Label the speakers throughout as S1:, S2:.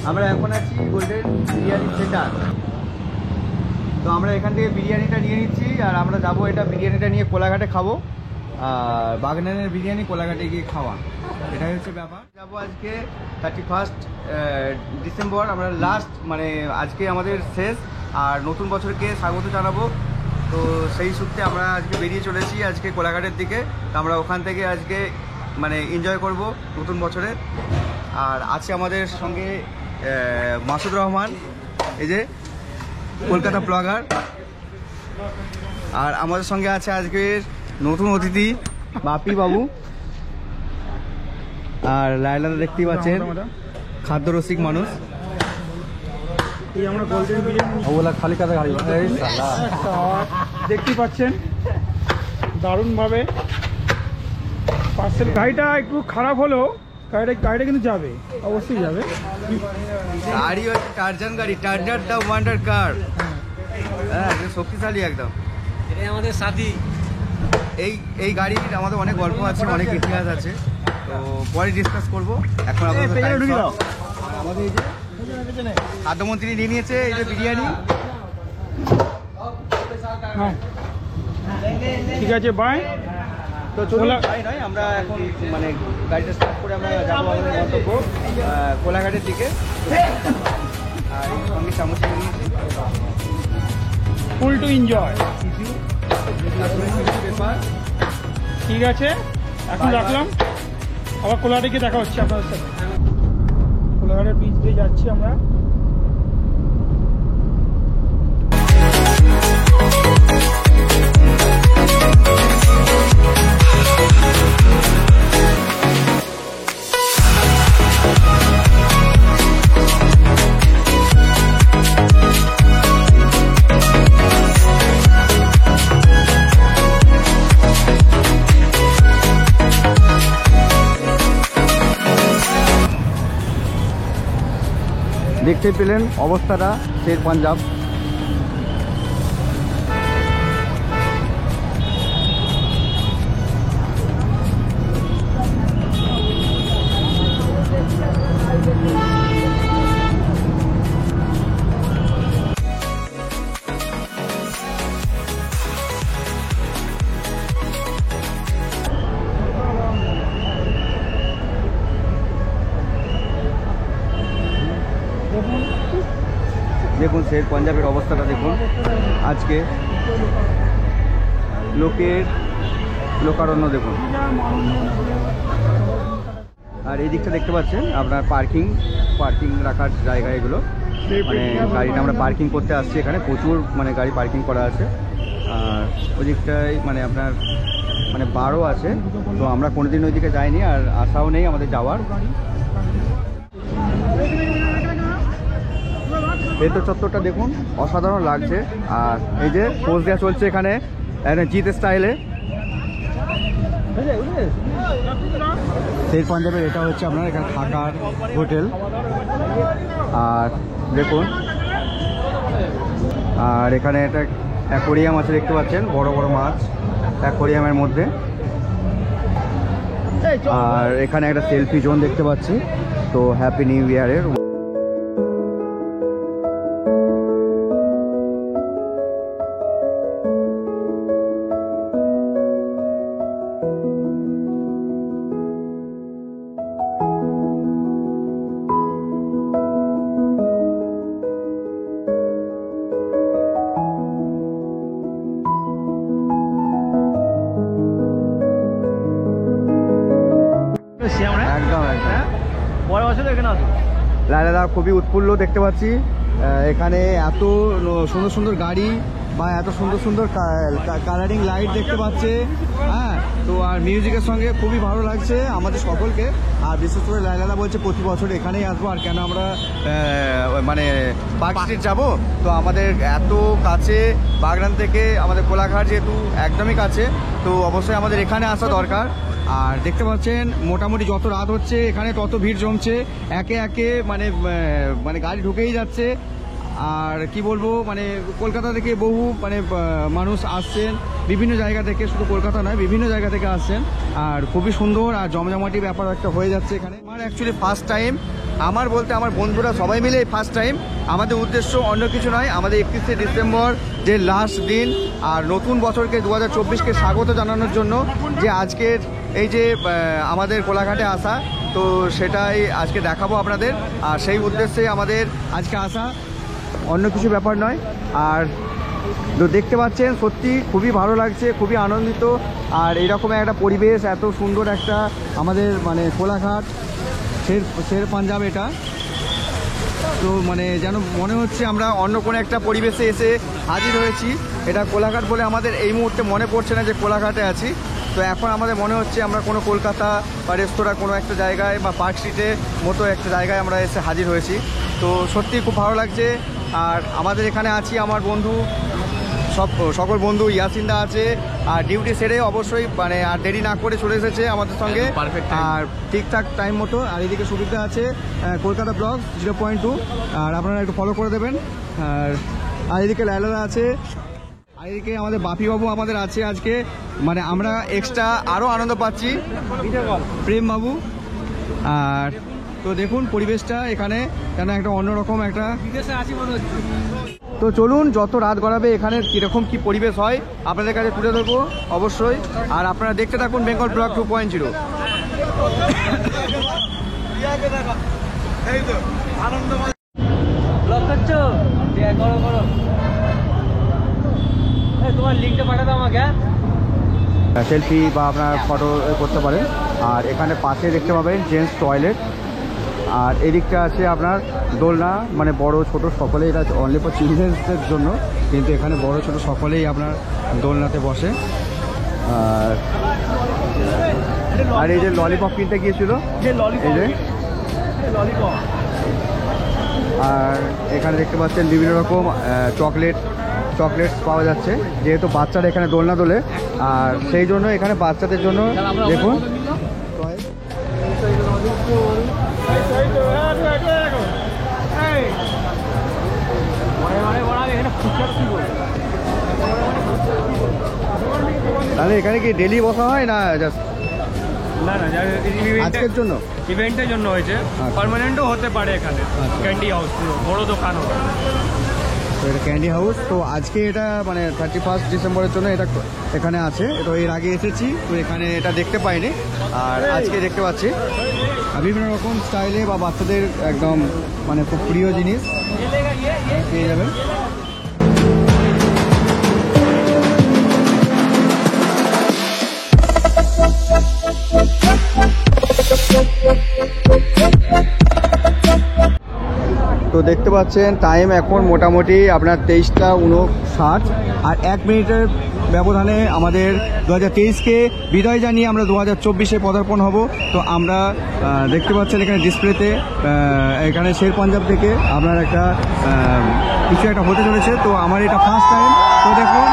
S1: আমরা এখন আছি গোল্ডেন বিরিয়ানি সেন্টার। তো আমরা এখান থেকে বিরিয়ানিটা নিয়ে নিচ্ছি আর আমরা যাবো এটা বিরিয়ানিটা নিয়ে কোলাঘাটে খাবো। আর বাগনানের বিরিয়ানি কোলাঘাটে গিয়ে খাওয়া, এটাই হচ্ছে ব্যাপার। যাবো আজকে 31 ডিসেম্বর, আমরা লাস্ট মানে আজকে আমাদের শেষ, আর নতুন বছরকে স্বাগত জানাবো। তো সেই সূত্রে আমরা আজকে বেরিয়ে চলেছি আজকে কোলাঘাটের দিকে। তো আমরা ওখান থেকে আজকে মানে এনজয় করব নতুন বছরে। আর আছে আমাদের সঙ্গে মাসুদ রহমান, এই যে কলকাতা ব্লগার। আর আমাদের সঙ্গে আছে আজকের নতুন অতিথি বাপি বাবু। আর লাইলাদা দেখতেই পাচ্ছেন, খাদ্যরসিক মানুষ।
S2: এই আমরা গোল্ডেন বিরিয়ানি
S1: ওগুলা খালি কাদা গাড়ি
S2: দেখতে পাচ্ছেন দারুণভাবে পার্সেল। গাড়িটা একটু খারাপ হলেও গাড়িটা কিন্তু যাবে, অবশ্যই যাবে।
S1: গাড়ি হচ্ছে টার্জান গাড়ি, টার্জার দ্য ওয়ান্ডার কার। হ্যাঁ, শক্তিশালী একদম।
S3: এটাই আমাদের সাথী।
S1: এই গাড়ির আমাদের অনেক গল্প আছে, অনেক ইতিহাস আছে, তো পরে ডিসকাস করবো। এখন আমাদের এই যে খাদ্যমন্ত্রী নিয়ে নিয়েছে এই যে বিরিয়ানি।
S2: হ্যাঁ ঠিক আছে, বাই।
S1: তো চলুন, নয় আমরা এখন মানে গাড়িটা স্টার্ট করে আমরা যাবো আমাদের গন্তব্য কোলাঘাটের দিকে। আর সঙ্গে চামচ নিয়েছি,
S2: ফুল টু এনজয়। ঠিক আছে, এখন রাখলাম, আবার কোলাঘাটে দেখা হচ্ছে আপনাদের সাথে। কোলাঘাটের বিচ দিয়ে যাচ্ছি আমরা।
S1: দেখতে পেলেন অবস্থাটা শের পাঞ্জাব। দেখুন শের পাঞ্জাবের অবস্থাটা দেখুন, আজকে লোকারণ্য দেখুন। আর এই দিকটা দেখতে পাচ্ছেন আপনার পার্কিং রাখার জায়গা, এগুলো মানে গাড়িটা আমরা পার্কিং করতে আসছি এখানে, প্রচুর মানে গাড়ি পার্কিং করা আছে। আর ওই দিকটায় মানে আপনার মানে বারও আছে, তো আমরা কোনোদিন ওই দিকে যাইনি আর আশাও নেই আমাদের যাওয়ার। ভেতর চত্বরটা দেখুন, অসাধারণ লাগছে। আর এই যে পোজ দেওয়া চলছে এখানে জিত স্টাইলে। শের পাঞ্জাবের এটা হচ্ছে আপনার এখানে থাকার হোটেল। আর দেখুন, আর এখানে একটা অ্যাকোরিয়াম আছে দেখতে পাচ্ছেন, বড় বড় মাছ অ্যাকোরিয়ামের মধ্যে। আর এখানে একটা সেলফি জোন দেখতে পাচ্ছি। তো হ্যাপি নিউ ইয়ারের। একদম একদম
S3: পরের বছর এখানে আসবো।
S1: লাইলাদা খুবই উৎফুল্ল দেখতে পাচ্ছি। এখানে এত সুন্দর সুন্দর গাড়ি বা এত সুন্দর সুন্দর কালারিং লাইট দেখতে পাচ্ছে। হ্যাঁ, তো আর মিউজিকের সঙ্গে খুবই ভালো লাগছে আমাদের সকলকে। আর বিশেষ করে লাইলাদা বলছে প্রতি বছর এখানেই আসবো, আর কেন আমরা মানে পার্ক স্ট্রিট যাবো। তো আমাদের এত কাছে বাগনান থেকে আমাদের কোলাঘাট যেহেতু একদমই কাছে, তো অবশ্যই আমাদের এখানে আসা দরকার। আর দেখতে পাচ্ছেন মোটামুটি যত রাত হচ্ছে এখানে তত ভিড় জমছে, একে একে মানে গাড়ি ঢুকেই যাচ্ছে। আর কি বলবো, মানে কলকাতা থেকে বহু মানে মানুষ আসছেন বিভিন্ন জায়গা থেকে, শুধু কলকাতা নয় বিভিন্ন জায়গা থেকে আসছেন। আর খুবই সুন্দর আর জমজমাটি ব্যাপার একটা হয়ে যাচ্ছে এখানে। আমার অ্যাকচুয়ালি ফার্স্ট টাইম, আমার বলতে আমার বন্ধুরা সবাই মিলে ফার্স্ট টাইম। আমাদের উদ্দেশ্য অন্য কিছু নয়, আমাদের 31শে ডিসেম্বর যে লাস্ট দিন আর নতুন বছরকে 2024কে স্বাগত জানানোর জন্য যে আজকের এই যে আমাদের কোলাঘাটে আসা, তো সেটাই আজকে দেখাবো আপনাদের। আর সেই উদ্দেশ্যে আমাদের আজকে আসা, অন্য কিছু ব্যাপার নয়। আর তো দেখতে পাচ্ছেন সত্যি খুবই ভালো লাগছে, খুবই আনন্দিত। আর এইরকম একটা পরিবেশ, এত সুন্দর একটা আমাদের মানে কোলাঘাট শের পাঞ্জাব এটা, তো মানে যেন মনে হচ্ছে আমরা অন্য কোনো একটা পরিবেশে এসে হাজির হয়েছি। এটা কোলাঘাট বলে আমাদের এই মুহূর্তে মনে পড়ছে না যে কোলাঘাটে আছি। তো এখন আমাদের মনে হচ্ছে আমরা কোনো কলকাতা বা রেস্তোরাঁ কোনো একটা জায়গায় বা পার্ক স্ট্রিটের মতো একটা জায়গায় আমরা এসে হাজির হয়েছি। তো সত্যি খুব ভালো লাগছে। আর আমাদের এখানে আছি আমার বন্ধু, সকল বন্ধু, ইয়াসিনদা আছে। আর ডিউটি সেরে অবশ্যই মানে আর দেরি না করে চলে এসেছে আমাদের সঙ্গে আর ঠিকঠাক টাইম মতো। আর এদিকে সুবিধা আছে কলকাতা ব্লগ 0.2, আর আপনারা একটু ফলো করে দেবেন। আর এদিকে লাইলাদা আছে, আর এদিকে আমাদের বাপিবাবু আমাদের আছে আজকে। মানে আমরা এক্সট্রা আরও আনন্দ পাচ্ছি, প্রেম বাবু। আর তো দেখুন পরিবেশটা এখানে কেন একটা অন্যরকম একটা
S3: বিদেশে আছি মনে হচ্ছে।
S1: তো চলুন যত রাত গড়াবে এখানে কীরকম কী পরিবেশ হয় আপনাদের কাছে তুলে ধরবো অবশ্যই। আর আপনারা দেখতে থাকুন বেঙ্গল ব্লগ 2.0।
S3: ব্লগ করছো? করো করো, তোমার লিঙ্কটা পাঠা দাও আমাকে।
S1: সেলফি বা আপনার ফটো করতে পারেন। আর এখানে পাশে দেখতে পাবেন জেন্টস টয়লেট। আর এদিকটা আছে আপনার দোলনা, মানে বড় ছোট সকলেই, এটা অনলি ফর চিলড্রেন্সদের জন্য, কিন্তু এখানে বড় ছোট সকলেই আপনার দোলনাতে বসে। আর এই যে ললিপপ কিনতে গিয়েছিল, এই যে
S2: ললিপপ।
S1: আর এখানে দেখতে পাচ্ছেন বিভিন্ন রকম চকলেটস পাওয়া যাচ্ছে, যেহেতু বাচ্চারা এখানে দোলনা দোলে। আর সেই জন্য এখানে বাচ্চাদের জন্য দেখুন তাহলে এখানে কি ডেলি বসা হয় না জাস্ট
S3: না না,
S1: আজকের জন্য?
S3: ইভেন্টের জন্য হয়েছে, পার্মানেন্টও হতে পারে এখানে। ক্যান্ডি হাউস পুরো বড় দোকান হবে।
S1: তো এটা ক্যান্ডি হাউস। তো আজকে এটা মানে 31 ডিসেম্বরের জন্য এটা এখানে আছে। তো এর আগে এসেছি, তো এখানে এটা দেখতে পাইনি, আর আজকে দেখতে পাচ্ছি। বিভিন্ন রকম স্টাইলে বা বাচ্চাদের একদম মানে খুব প্রিয় জিনিস পেয়ে যাবেন। তো দেখতে পাচ্ছেন টাইম এখন মোটামুটি আপনার 23টা 59, আর 1 মিনিটের ব্যবধানে আমাদের 2023কে বিদায় জানিয়ে আমরা 2024-এ পদার্পণ হব। তো আমরা দেখতে পাচ্ছেন এখানে ডিসপ্লেতে এখানে শের পাঞ্জাব থেকে আপনার একটা কিছু একটা হতে চলেছে। তো আমার এটা ফার্স্ট টাইম। তো দেখুন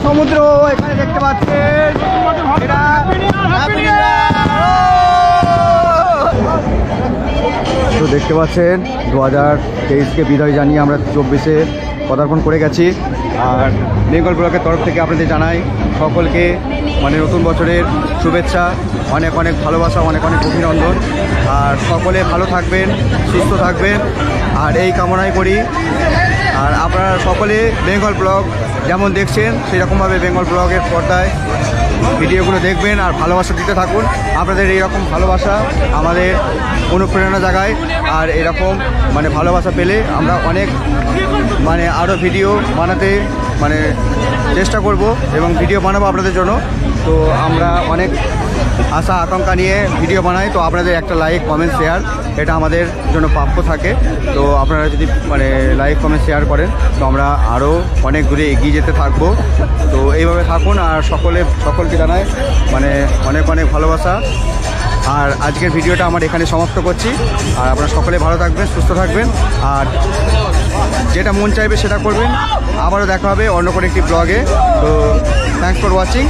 S1: জনসমুদ্র এখানে দেখতে পাচ্ছেন। তো দেখতে পাচ্ছেন 2023কে বিদায় জানিয়ে আমরা 24-এ পদার্পণ করে গেছি। আর বেঙ্গল ব্লকের তরফ থেকে আপনাদের জানাই সকলকে মানে নতুন বছরের শুভেচ্ছা, অনেক অনেক ভালোবাসা, অনেক অনেক অভিনন্দন। আর সকলে ভালো থাকবেন, সুস্থ থাকবেন, আর এই কামনাই করি। আর আপনারা সকলে বেঙ্গল ব্লগ যেমন দেখছেন সেরকমভাবে বেঙ্গল ব্লগের পর্দায় ভিডিওগুলো দেখবেন আর ভালোবাসা দিতে থাকুন। আপনাদের এইরকম ভালোবাসা আমাদের অনুপ্রেরণা জাগায়, আর এরকম মানে ভালোবাসা পেলে আমরা অনেক মানে আরও ভিডিও বানাতে মানে চেষ্টা করব এবং ভিডিও বানাবো আপনাদের জন্য। তো আমরা অনেক আশা আকাঙ্ক্ষা নিয়ে ভিডিও বানাই, তো আপনাদের একটা লাইক কমেন্ট শেয়ার এটা আমাদের জন্য প্রাপ্য থাকে। তো আপনারা যদি মানে লাইক কমেন্ট শেয়ার করেন তো আমরা আরও অনেক দূরে এগিয়ে যেতে থাকবো। তো এইভাবে থাকুন, আর সকলকে জানাই মানে অনেক অনেক ভালোবাসা। আর আজকের ভিডিওটা আমার এখানে সমাপ্ত করছি। আর আপনারা সকলে ভালো থাকবেন, সুস্থ থাকবেন, আর যেটা মন চাইবে সেটা করবেন। আবারও দেখা হবে অন্য কোনো একটি ব্লগে। তো থ্যাংকস ফর ওয়াচিং।